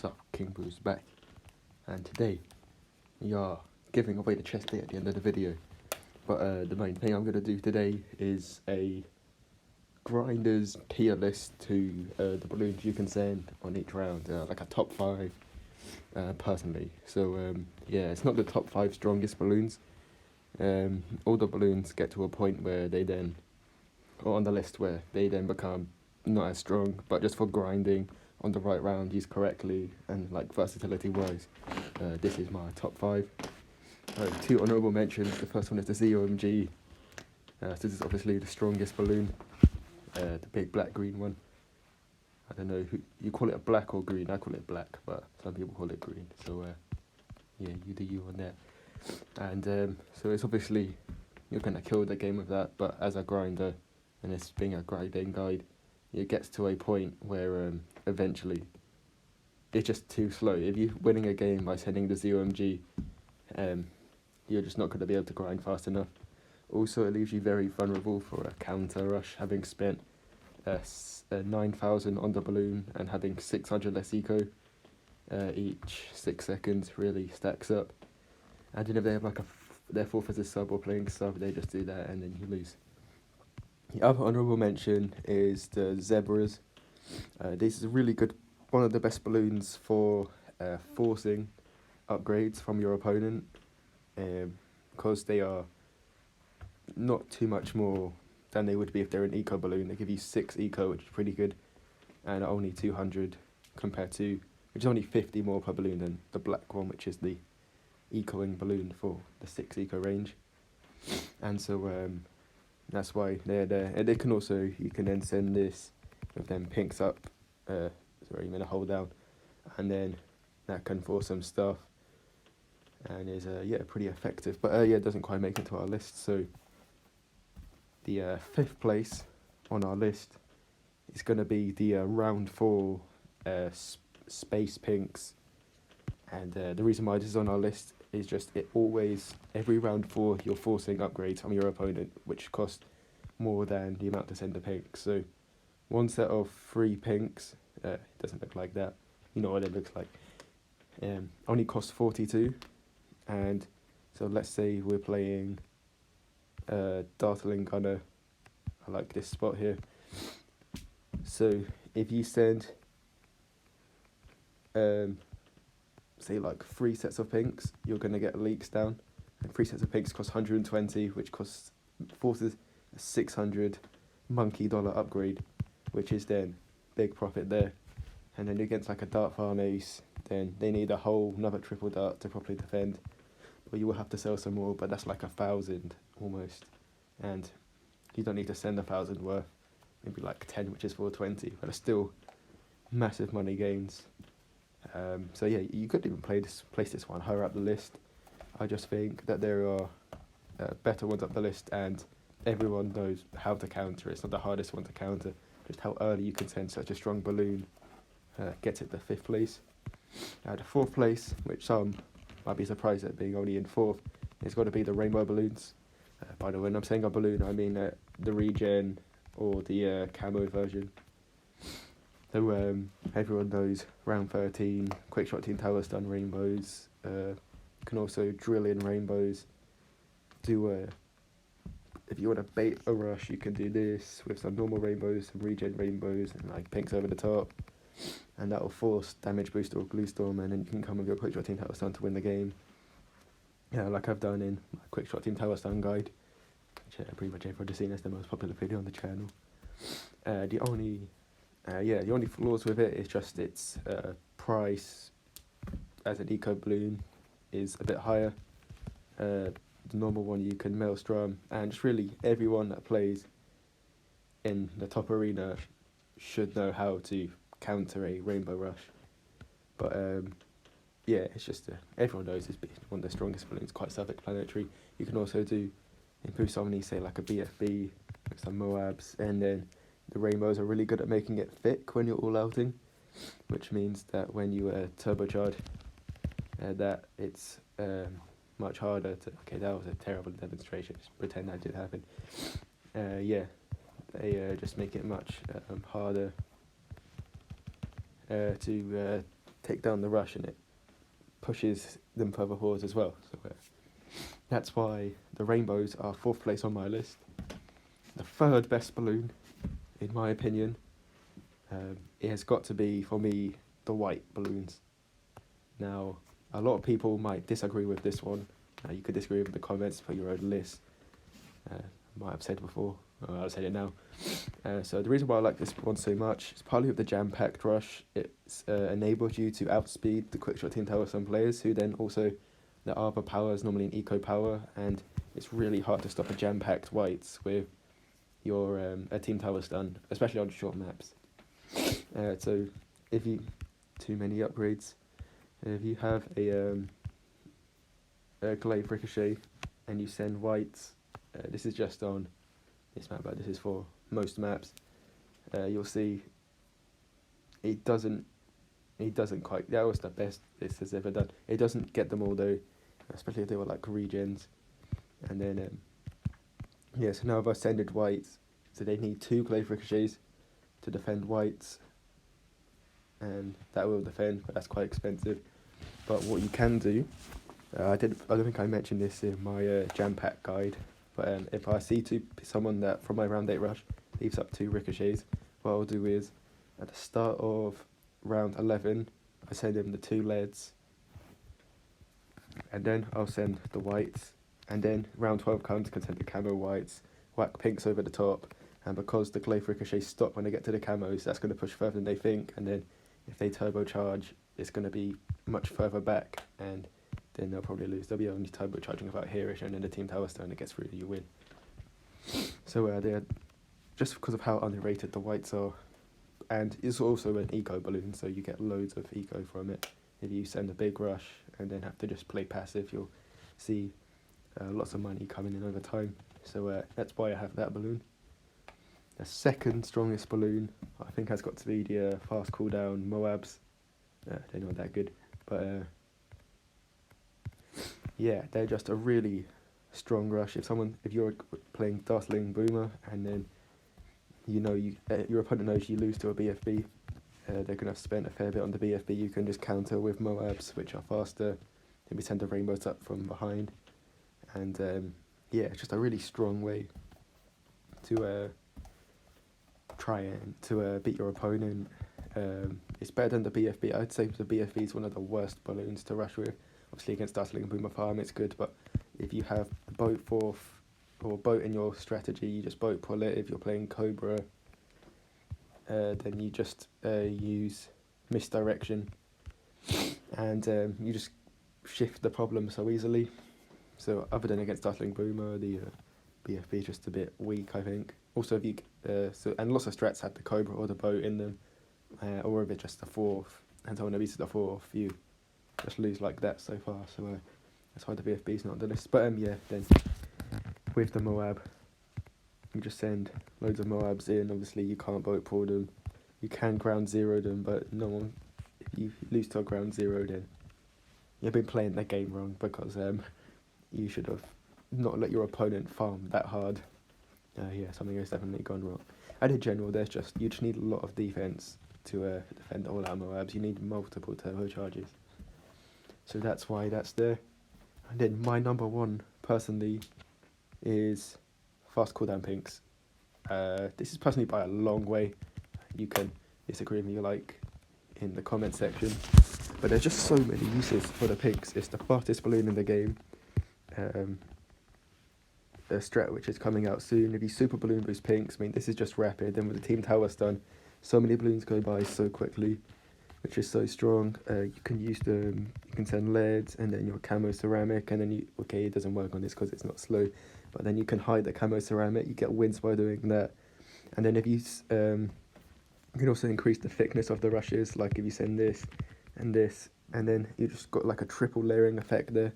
What's up, King Bruce back, and today we are giving away the chest plate at the end of the video. But the main thing I'm going to do today is a grinders tier list to the balloons you can send on each round, like a top 5 personally. So yeah, it's not the top 5 strongest balloons. All the balloons get to a point where they then, or on the list where they then become not as strong, but just for grinding on the right round used correctly and like versatility wise, this is my top 5. 2 honourable mentions. The first one is the ZOMG. This is obviously the strongest balloon, the big black green one. I don't know who you call it, a black or green. I call it black, but some people call it green. So yeah, you do you on that. And so it's obviously you're gonna kill the game with that, but as a grinder, and it's being a grinding guide, it gets to a point where eventually it's just too slow. If you're winning a game by sending the ZOMG, you're just not going to be able to grind fast enough. Also, it leaves you very vulnerable for a counter rush, having spent 9,000 on the balloon and having 600 less eco each 6 seconds really stacks up. And then if they have like their fourth as a sub or playing sub, they just do that and then you lose. The other honourable mention is the Zebras. This is a really good, one of the best balloons for forcing upgrades from your opponent, because they are not too much more than they would be if they're an eco balloon. They give you 6 eco, which is pretty good, and only 200 which is only 50 more per balloon than the black one, which is the ecoing balloon for the 6 eco range. And so that's why they're there. And they can also, you can then send this with them pinks up, sorry, I'm going to hold down, and then that can force some stuff, and is yeah, pretty effective. But yeah, it doesn't quite make it to our list. So the 5th place on our list is going to be the round 4 space pinks. And the reason why this is on our list is just every round 4 you're forcing upgrades from your opponent, which cost more than the amount to send the pinks. So one set of 3 pinks, it doesn't look like that, you know what it looks like, only costs 42. And so let's say we're playing Dartling Gunner. I like this spot here. So if you send say like 3 sets of pinks, you're going to get leaks down, and 3 sets of pinks cost 120, which forces a 600 monkey dollar upgrade, which is then big profit there. And then against like a dart farm ace, then they need a whole another triple dart to properly defend, but you will have to sell some more, but that's like 1,000 almost, and you don't need to send 1,000 worth, maybe like 10, which is 420, but it's still massive money gains. So yeah, you could even place this one higher up the list. I just think that there are better ones up the list, and everyone knows how to counter it. It's not the hardest one to counter, just how early you can send such a strong balloon gets it the 5th place. The 4th place, which some might be surprised at being only in 4th, it's got to be the rainbow balloons. By the way, when I'm saying a balloon, I mean the regen or the camo version. So everyone knows round 13, quickshot team tower stun rainbows. You can also drill in rainbows. If you want to bait a rush, you can do this with some normal rainbows, some regen rainbows, and like pinks over the top, and that will force damage boost or glue storm, and then you can come with your quickshot team tower stun to win the game. Yeah, like I've done in my quickshot team tower stun guide, which pretty much everyone has seen as the most popular video on the channel. The only flaws with it is just its price as an eco balloon is a bit higher. The normal one you can maelstrom, and just really everyone that plays in the top arena should know how to counter a rainbow rush. But yeah, it's just everyone knows it's one of the strongest balloons, quite self-explanatory. You can also do improve summoning, say like a BFB with some Moabs, and then the rainbows are really good at making it thick when you're all outing, which means that when you turbocharge, that it's much harder to... Okay, that was a terrible demonstration, just pretend that did happen. Yeah, they just make it much harder to take down the rush, and it pushes them further forwards as well. So that's why the rainbows are 4th place on my list. The 3rd best balloon, in my opinion, it has got to be, for me, the white balloons. Now, a lot of people might disagree with this one. You could disagree with the comments for your own list. Might have said before, I'll say it now. So the reason why I like this one so much is partly with the jam-packed rush. It's enabled you to outspeed the quick shot team tower some players, who then also, the other power is normally an eco power, and it's really hard to stop a jam-packed whites with your a team tower stun, especially on short maps. So if you, too many upgrades, if you have a glaive ricochet and you send whites, this is just on this map, but this is for most maps, you'll see it doesn't quite, that was the best this has ever done. It doesn't get them all though, especially if they were like regens. And then so now I've ascended whites, so they need 2 glaive ricochets to defend whites, and that will defend, but that's quite expensive. But what you can do, I don't think I mentioned this in my jam pack guide, but if I see someone that from my round 8 rush leaves up 2 ricochets, what I'll do is at the start of round 11 I send him the 2 leads, and then I'll send the whites, and then round 12 comes, can send the camo whites, whack pinks over the top, and because the glaive ricochets stop when they get to the camos, that's going to push further than they think, and then if they turbocharge, it's going to be much further back, and then they'll probably lose. They'll be only turbocharging about here-ish, and then the team tower stone, it gets through, you win. So they're, just because of how underrated the whites are, and it's also an eco balloon, so you get loads of eco from it. If you send a big rush and then have to just play passive, you'll see lots of money coming in over time. So that's why I have that balloon. The 2nd strongest balloon, I think, has got to be the fast cooldown Moabs. They're not that good, but yeah, they're just a really strong rush. If you're playing Dartling Boomer, and then your opponent knows you lose to a BFB, they're going to have spent a fair bit on the BFB. You can just counter with Moabs, which are faster. Then we send the rainbows up from behind, and it's just a really strong way to try and to beat your opponent. It's better than the BFB. I'd say the BFB is one of the worst balloons to rush with. Obviously against Dartling and Boomer Farm it's good, but if you have boat 4th or boat in your strategy, you just boat pull it. If you're playing Cobra, then you just use misdirection, and you just shift the problem so easily. So other than against Dartling Boomer, the BFB is just a bit weak, I think. Also, if you and lots of strats have the Cobra or the boat in them, or if it's just the 4th, and someone abuses the 4th, you just lose like that so far. So that's why the BFB is not on the list. But then with the Moab, you just send loads of Moabs in. Obviously, you can't boat pull them. You can ground 0 them, but no one. If you lose to a ground 0, then you've been playing the game wrong, because you should have not let your opponent farm that hard. Something has definitely gone wrong. And in general, you just need a lot of defense to defend all our Moabs. You need multiple turbocharges. So that's why that's there. And then my number 1, personally, is fast cooldown pinks. This is personally by a long way. You can disagree with me in the comment section, but there's just so many uses for the pinks. It's the fastest balloon in the game. The strat which is coming out soon, if you super balloon boost pinks, this is just rapid. Then with the team tower stun, so many balloons go by so quickly, which is so strong. You can use them, you can send leads, and then your camo ceramic, and then it doesn't work on this because it's not slow, but then you can hide the camo ceramic, you get wins by doing that. And then if you can also increase the thickness of the rushes, like if you send this, and then you just got like a triple layering effect there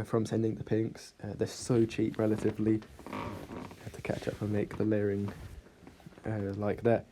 from sending the pinks. They're so cheap relatively. You have to catch up and make the layering like that.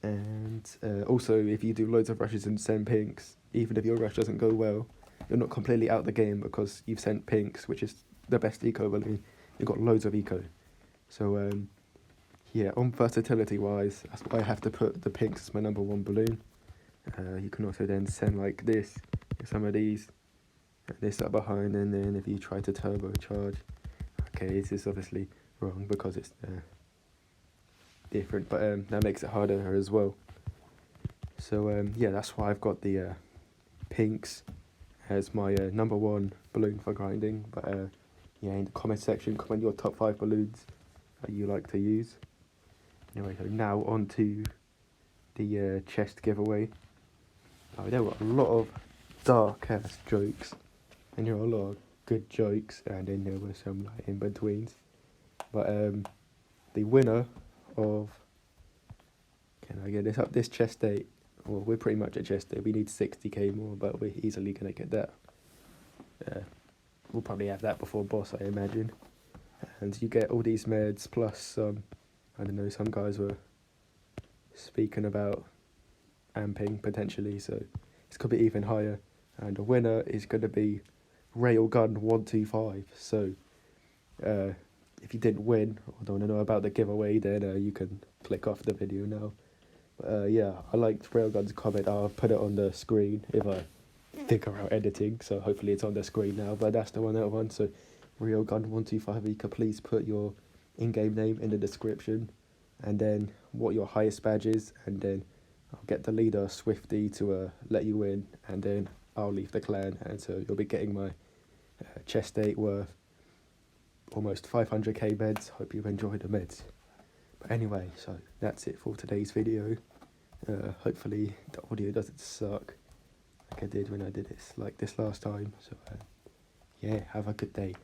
And also, if you do loads of rushes and send pinks, even if your rush doesn't go well, you're not completely out the game, because you've sent pinks, which is the best eco balloon. You've got loads of eco. So on versatility wise, that's why I have to put the pinks as my number 1 balloon. You can also then send like this, some of these, and this up behind, and then if you try to turbocharge, okay, this is obviously wrong because it's different, but that makes it harder as well. So yeah, that's why I've got the pinks as my number one balloon for grinding. But yeah, in the comment section, comment your top 5 balloons that you like to use. Anyway, so now on to the chest giveaway. Oh, there were a lot of dark ass jokes, and there were a lot of good jokes, and then there were some like in betweens. But the winner of, can I get this up? This chest date. Well, we're pretty much at chest date. We need 60k more, but we're easily gonna get that. We'll probably have that before boss, I imagine. And you get all these meds plus some. I don't know. Some guys were speaking about amping potentially, so this could be even higher. And the winner is going to be Railgun125. So if you didn't win or don't know about the giveaway, then you can click off the video now. But yeah, I liked Railgun's comment. I'll put it on the screen if I figure out editing, so hopefully it's on the screen now. But that's the one that won. So Railgun125, you could please put your in-game name in the description, and then what your highest badge is, and then I'll get the leader Swifty to let you in, and then I'll leave the clan, and so you'll be getting my chest date worth almost 500k meds. Hope you enjoyed the meds. But anyway, so that's it for today's video. Hopefully the audio doesn't suck like I did when I did this like this last time. So yeah, have a good day.